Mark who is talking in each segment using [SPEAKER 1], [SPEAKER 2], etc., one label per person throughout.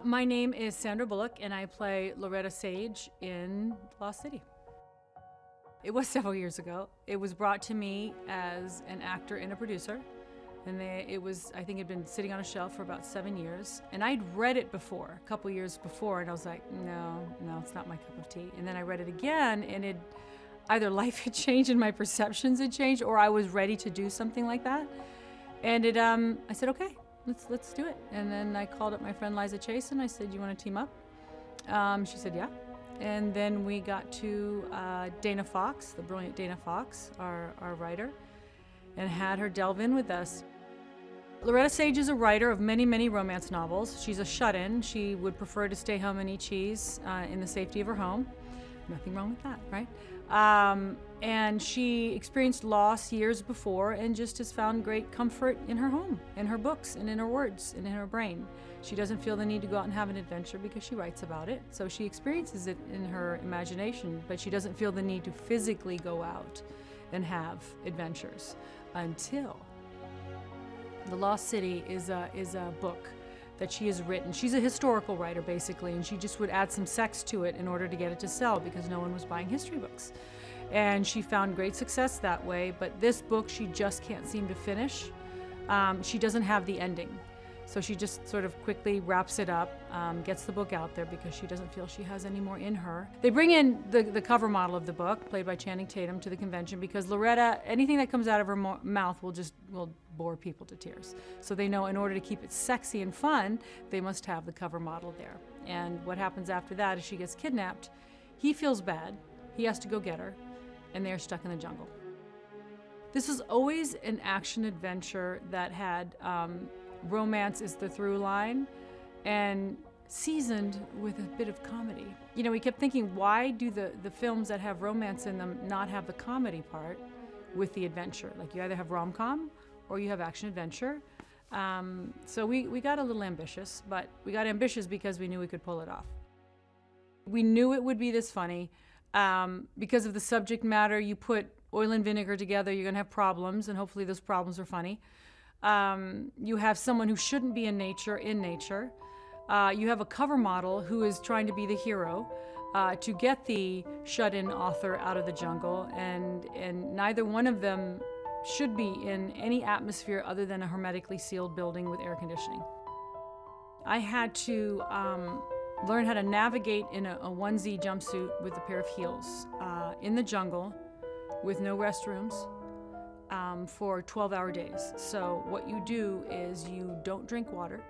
[SPEAKER 1] My name is Sandra Bullock, and I play Loretta Sage in Lost City. It was several years ago. It was brought to me as an actor and a producer, and I think it had been sitting on a shelf for about 7 years. And I'd read it before, a couple years before, and I was like, no, it's not my cup of tea. And then I read it again, and either life had changed and my perceptions had changed, or I was ready to do something like that. And I said, okay. Let's do it. And then I called up my friend Liza Chase and I said, you want to team up? She said, yeah. And then we got to Dana Fox, the brilliant Dana Fox, our writer, and had her delve in with us. Loretta Sage is a writer of many, many romance novels. She's a shut-in. She would prefer to stay home and eat cheese in the safety of her home. Nothing wrong with that, right? And she experienced loss years before and just has found great comfort in her home, in her books, and in her words, and in her brain. She doesn't feel the need to go out and have an adventure because she writes about it. So she experiences it in her imagination, but she doesn't feel the need to physically go out and have adventures until The Lost City is a book that she has written. She's a historical writer, basically, and she just would add some sex to it in order to get it to sell because no one was buying history books. And she found great success that way, but this book she just can't seem to finish. She doesn't have the ending. So she just sort of quickly wraps it up, gets the book out there because she doesn't feel she has any more in her. They bring in the cover model of the book, played by Channing Tatum, to the convention because Loretta, anything that comes out of her mouth will bore people to tears. So they know in order to keep it sexy and fun, they must have the cover model there. And what happens after that is she gets kidnapped. He feels bad. He has to go get her, and they're stuck in the jungle. This was always an action adventure that had romance is the through line and seasoned with a bit of comedy. You know, we kept thinking, why do the films that have romance in them not have the comedy part with the adventure? Like you either have rom-com or you have action adventure. So we got a little ambitious, but we got ambitious because we knew we could pull it off. We knew it would be this funny. Because of the subject matter, you put oil and vinegar together, you're gonna have problems, and hopefully those problems are funny. You have someone who shouldn't be in nature. You have a cover model who is trying to be the hero to get the shut-in author out of the jungle, and neither one of them should be in any atmosphere other than a hermetically sealed building with air conditioning. I had to learn how to navigate in a onesie jumpsuit with a pair of heels in the jungle with no restrooms for 12-hour days. So what you do is you don't drink water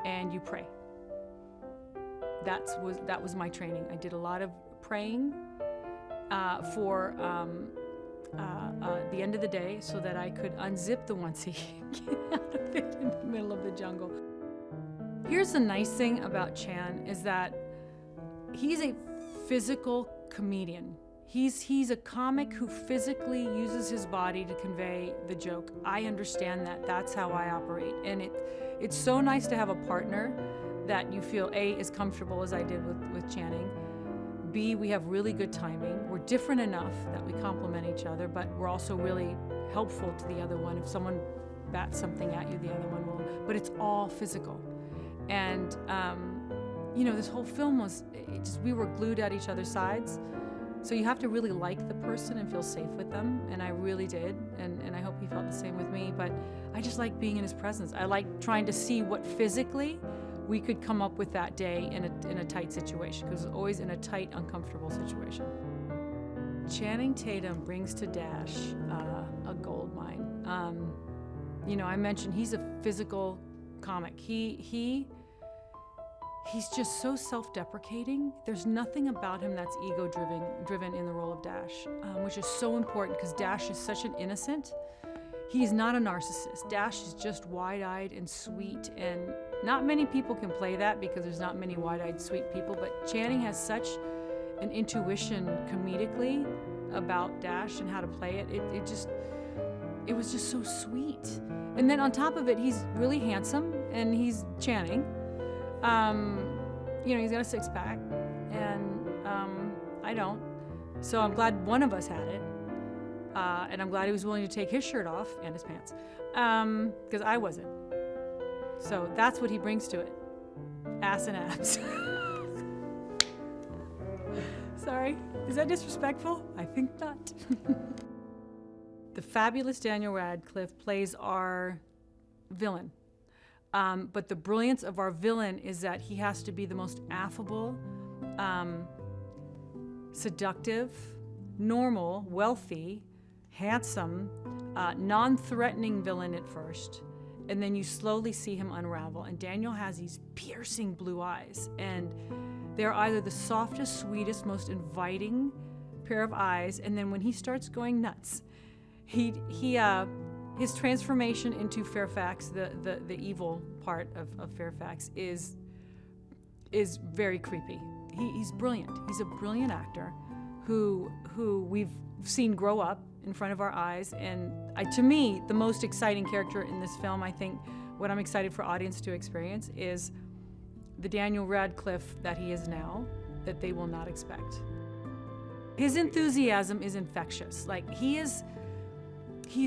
[SPEAKER 1] and you pray. That was my training. I did a lot of praying for the end of the day so that I could unzip the onesie and get out of it in the middle of the jungle. Here's the nice thing about Chan is that he's a physical comedian. He's a comic who physically uses his body to convey the joke. I understand that. That's how I operate. And it's so nice to have a partner that you feel A, as comfortable as I did with Channing. B, we have really good timing. We're different enough that we complement each other, but we're also really helpful to the other one. If someone bats something at you, the other one will. But it's all physical. And, you know, this whole film we were glued at each other's sides. So you have to really like the person and feel safe with them, and I really did, and I hope he felt the same with me, but I just like being in his presence. I like trying to see what physically we could come up with that day in a tight situation, because it was always in a tight, uncomfortable situation. Channing Tatum brings to Dash a gold mine. You know, I mentioned he's a physical comic. He's just so self-deprecating. There's nothing about him that's ego-driven in the role of Dash, which is so important because Dash is such an innocent. He's not a narcissist. Dash is just wide-eyed and sweet, and not many people can play that because there's not many wide-eyed, sweet people, but Channing has such an intuition comedically about Dash and how to play it. It was just so sweet. And then on top of it, he's really handsome, and he's Channing. He's got a six-pack, and I don't. So I'm glad one of us had it. And I'm glad he was willing to take his shirt off and his pants, because I wasn't. So that's what he brings to it. Ass and abs. Sorry, is that disrespectful? I think not. The fabulous Daniel Radcliffe plays our villain. But the brilliance of our villain is that he has to be the most affable, seductive, normal, wealthy, handsome, non-threatening villain at first. And then you slowly see him unravel. And Daniel has these piercing blue eyes. And they're either the softest, sweetest, most inviting pair of eyes. And then when he starts going nuts, his transformation into Fairfax, the evil part of Fairfax, is very creepy. He's brilliant. He's a brilliant actor who we've seen grow up in front of our eyes. And to me, the most exciting character in this film, I think what I'm excited for audience to experience, is the Daniel Radcliffe that he is now, that they will not expect. His enthusiasm is infectious. Like, he is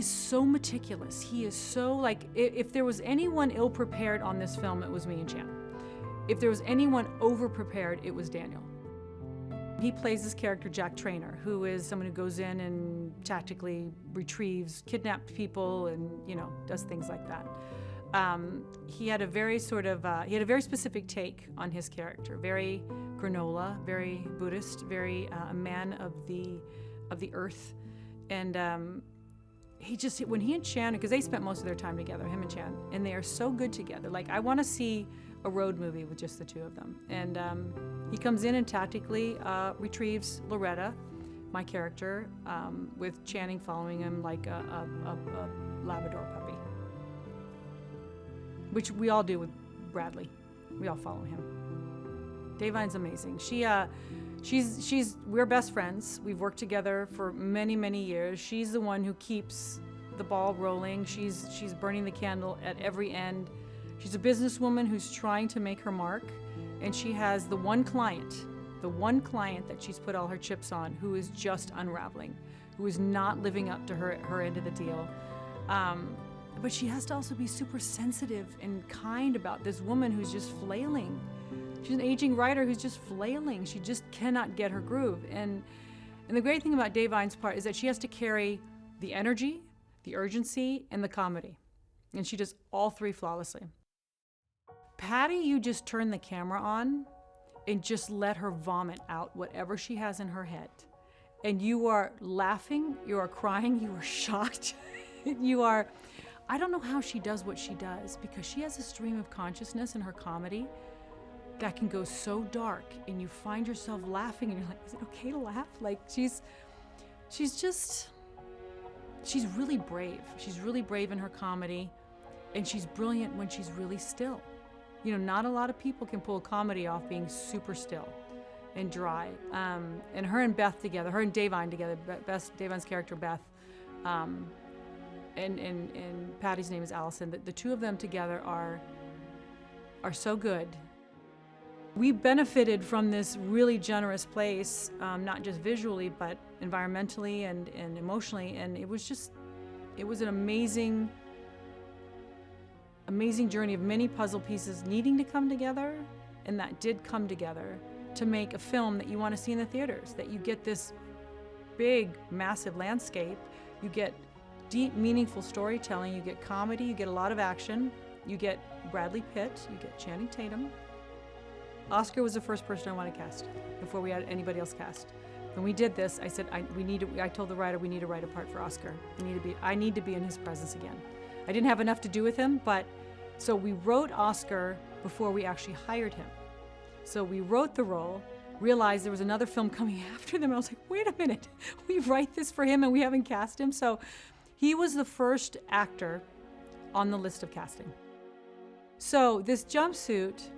[SPEAKER 1] so meticulous. He is so, like, if there was anyone ill-prepared on this film, it was me and Chan. If there was anyone over-prepared, it was Daniel. He plays this character, Jack Traynor, who is someone who goes in and tactically retrieves kidnapped people and, does things like that. He had a very specific take on his character, very granola, very Buddhist, very a man of the earth. And when he and Chan, because they spent most of their time together, him and Chan, and they are so good together. Like, I want to see a road movie with just the two of them. And he comes in and tactically retrieves Loretta, my character, with Channing following him like a Labrador puppy, which we all do with Bradley. We all follow him. Davine's amazing. We're best friends. We've worked together for many, many years. She's the one who keeps the ball rolling. She's burning the candle at every end. She's a businesswoman who's trying to make her mark, and she has the one client that she's put all her chips on, who is just unraveling, who is not living up to her end of the deal. But she has to also be super sensitive and kind about this woman who's just flailing. She's an aging writer who's just flailing. She just cannot get her groove. And the great thing about Davine's part is that she has to carry the energy, the urgency, and the comedy. And she does all three flawlessly. Patty, you just turn the camera on and just let her vomit out whatever she has in her head. And you are laughing, you are crying, you are shocked. I don't know how she does what she does, because she has a stream of consciousness in her comedy that can go so dark, and you find yourself laughing and you're like, is it okay to laugh? Like, she's really brave. She's really brave in her comedy, and she's brilliant when she's really still. Not a lot of people can pull comedy off being super still and dry. And her and Beth together, her and Davine together, Davine's character Beth, and Patty's name is Allison. The two of them together are so good. We benefited from this really generous place, not just visually, but environmentally and emotionally. And it was an amazing journey of many puzzle pieces needing to come together, and that did come together to make a film that you want to see in the theaters, that you get this big, massive landscape, you get deep, meaningful storytelling, you get comedy, you get a lot of action, you get Bradley Pitt, you get Channing Tatum. Oscar was the first person I wanted to cast before we had anybody else cast. When we did this, I said, I told the writer, we need to write a part for Oscar. I need to be in his presence again. I didn't have enough to do with him, so we wrote Oscar before we actually hired him. So we wrote the role, realized there was another film coming after them. I was like, wait a minute, we write this for him and we haven't cast him? So he was the first actor on the list of casting. So this jumpsuit,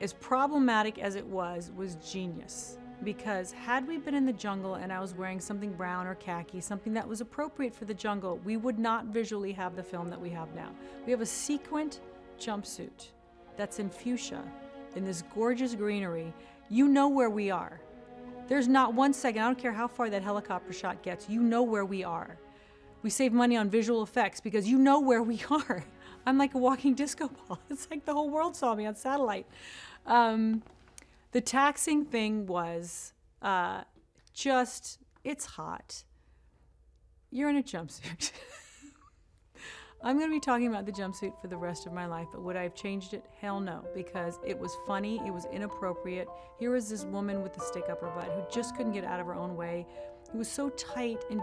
[SPEAKER 1] as problematic as it was genius. because had we been in the jungle and I was wearing something brown or khaki, something that was appropriate for the jungle, we would not visually have the film that we have now. We have a sequined jumpsuit that's in fuchsia, in this gorgeous greenery. You know where we are. There's not one second, I don't care how far that helicopter shot gets, you know where we are. We save money on visual effects because you know where we are. I'm like a walking disco ball. It's like the whole world saw me on satellite. The taxing thing was it's hot. You're in a jumpsuit. I'm going to be talking about the jumpsuit for the rest of my life, but would I have changed it? Hell no, because it was funny, it was inappropriate. Here was this woman with the stick up her butt who just couldn't get out of her own way. It was so tight and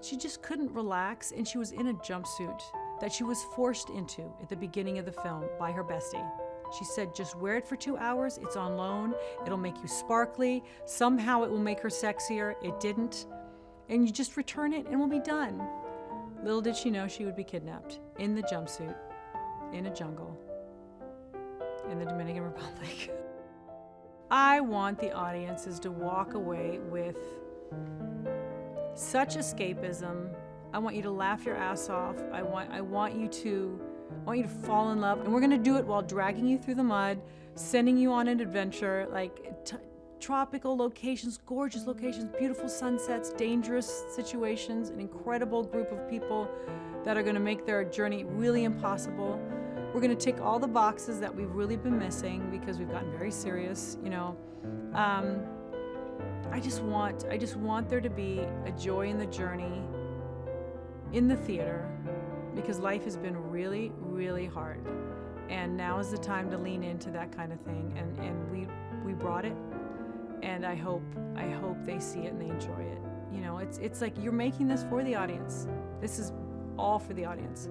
[SPEAKER 1] she just couldn't relax, and she was in a jumpsuit that she was forced into at the beginning of the film by her bestie. She said, just wear it for 2 hours, it's on loan, it'll make you sparkly, somehow it will make her sexier. It didn't. And you just return it and we'll be done. Little did she know she would be kidnapped in the jumpsuit, in a jungle, in the Dominican Republic. I want the audiences to walk away with such escapism. I want you to laugh your ass off. I want you to fall in love, and we're gonna do it while dragging you through the mud, sending you on an adventure, like tropical locations, gorgeous locations, beautiful sunsets, dangerous situations, an incredible group of people that are gonna make their journey really impossible. We're gonna tick all the boxes that we've really been missing because we've gotten very serious, you know. I just want there to be a joy in the journey in the theater, because life has been really, really hard. And now is the time to lean into that kind of thing. And we brought it, and I hope they see it and they enjoy it. You know, it's like you're making this for the audience. This is all for the audience.